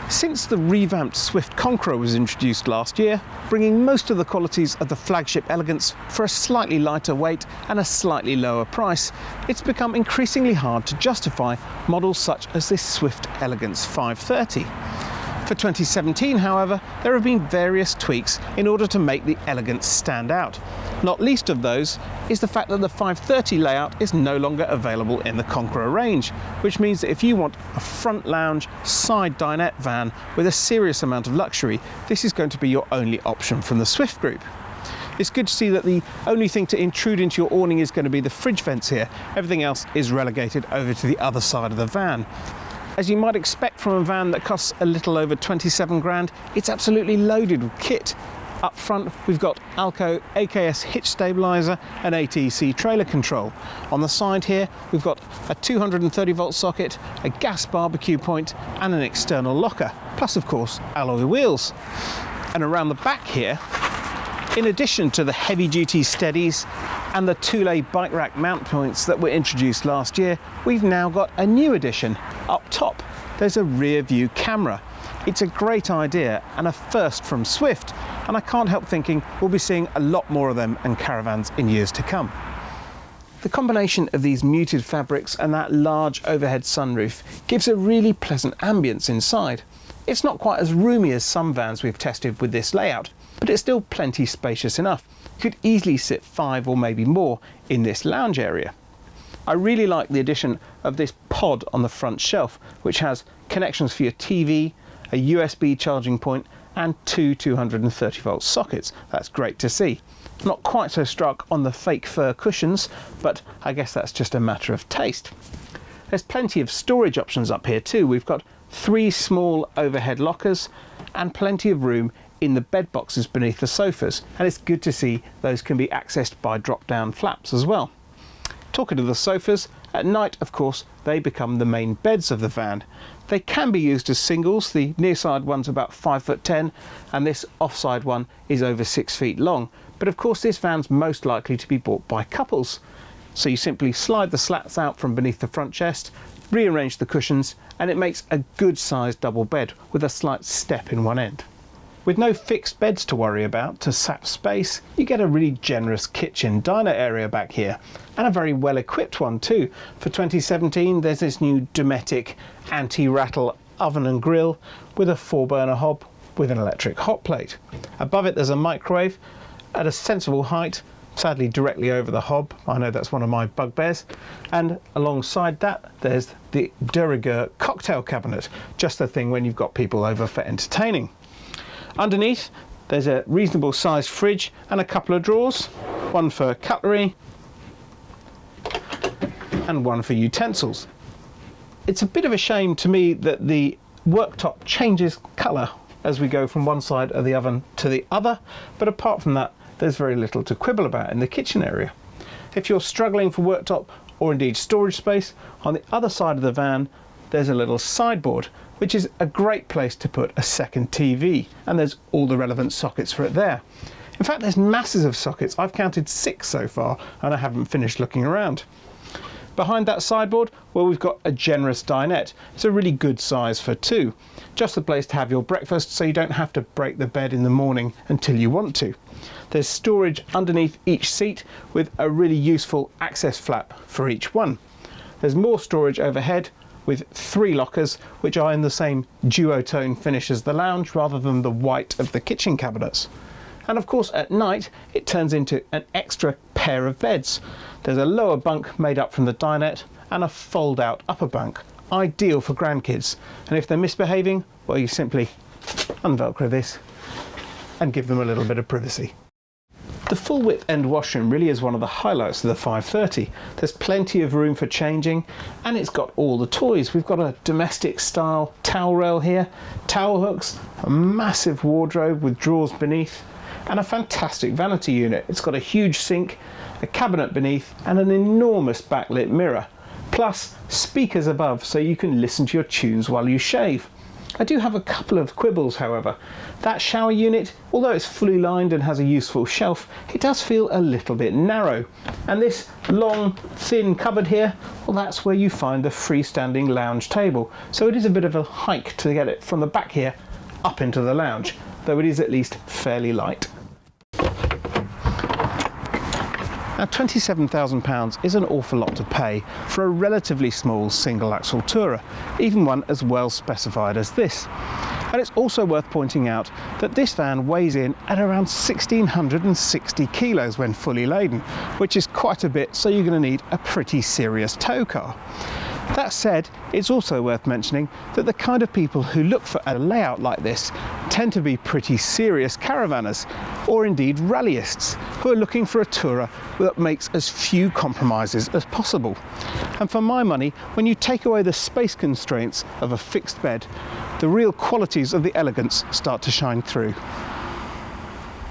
Since the revamped Swift Conqueror was introduced last year, bringing most of the qualities of the flagship Elegance for a slightly lighter weight and a slightly lower price, it's become increasingly hard to justify models such as this Swift Elegance 530. For 2017, however, there have been various tweaks in order to make the Elegance stand out. Not least of those is the fact that the 530 layout is no longer available in the Conqueror range, which means that if you want a front lounge, side dinette van with a serious amount of luxury, this is going to be your only option from the Swift group. It's good to see that the only thing to intrude into your awning is going to be the fridge vents here. Everything else is relegated over to the other side of the van. As you might expect from a van that costs a little over 27 grand, it's absolutely loaded with kit. Up front, we've got Alco AKS hitch stabilizer and ATC trailer control. On the side here, we've got a 230 volt socket, a gas barbecue point, and an external locker, plus of course, alloy wheels. And around the back here, in addition to the heavy duty steadies and the Thule bike rack mount points that were introduced last year, we've now got a new addition. Up top, there's a rear view camera. It's a great idea and a first from Swift, and I can't help thinking we'll be seeing a lot more of them in caravans in years to come. The combination of these muted fabrics and that large overhead sunroof gives a really pleasant ambience inside. It's not quite as roomy as some vans we've tested with this layout, but it's still plenty spacious enough. You could easily sit 5 or maybe more in this lounge area. I really like the addition of this pod on the front shelf, which has connections for your TV, a USB charging point, and 2 230 volt sockets. That's great to see. Not quite so struck on the fake fur cushions, but I guess that's just a matter of taste. There's plenty of storage options up here too. We've got 3 small overhead lockers and plenty of room in the bed boxes beneath the sofas, and it's good to see those can be accessed by drop-down flaps as well. Talking of the sofas, at night of course they become the main beds of the van. They can be used as singles. The near side one's about 5'10" and this offside one is over 6 feet long, but of course this van's most likely to be bought by couples. So you simply slide the slats out from beneath the front chest, rearrange the cushions, and it makes a good sized double bed with a slight step in one end. With no fixed beds to worry about to sap space, you get a really generous kitchen diner area back here, and a very well equipped one too. For 2017 there's this new Dometic anti-rattle oven and grill with a 4-burner hob with an electric hot plate. Above it there's a microwave at a sensible height, sadly directly over the hob. I know that's one of my bugbears. And alongside that there's the de rigueur cocktail cabinet, just the thing when you've got people over for entertaining. Underneath there's a reasonable sized fridge and a couple of drawers, one for cutlery and one for utensils. It's a bit of a shame to me that the worktop changes colour as we go from one side of the oven to the other, but apart from that there's very little to quibble about in the kitchen area. If you're struggling for worktop or indeed storage space, on the other side of the van there's a little sideboard, which is a great place to put a second TV, and there's all the relevant sockets for it there. In fact, there's masses of sockets. I've counted 6 so far and I haven't finished looking around. Behind that sideboard, well, we've got a generous dinette. It's a really good size for 2. Just the place to have your breakfast so you don't have to break the bed in the morning until you want to. There's storage underneath each seat with a really useful access flap for each one. There's more storage overhead with 3 lockers, which are in the same duotone finish as the lounge rather than the white of the kitchen cabinets. And of course at night it turns into an extra pair of beds. There's a lower bunk made up from the dinette and a fold out upper bunk, ideal for grandkids. And if they're misbehaving, well, you simply unvelcro this and give them a little bit of privacy. The full width end washroom really is one of the highlights of the 530. There's plenty of room for changing and it's got all the toys. We've got a domestic style towel rail here, towel hooks, a massive wardrobe with drawers beneath, and a fantastic vanity unit. It's got a huge sink, a cabinet beneath, and an enormous backlit mirror, plus speakers above so you can listen to your tunes while you shave. I do have a couple of quibbles, however. That shower unit, although it's fully lined and has a useful shelf, it does feel a little bit narrow. And this long, thin cupboard here, well, that's where you find the freestanding lounge table. So it is a bit of a hike to get it from the back here up into the lounge, though it is at least fairly light. Now, £27,000 is an awful lot to pay for a relatively small single-axle tourer, even one as well specified as this. And it's also worth pointing out that this van weighs in at around 1,660 kilos when fully laden, which is quite a bit, so you're going to need a pretty serious tow car. That said, it's also worth mentioning that the kind of people who look for a layout like this tend to be pretty serious caravanners, or indeed rallyists, who are looking for a tourer that makes as few compromises as possible. And for my money, when you take away the space constraints of a fixed bed, the real qualities of the Elegance start to shine through.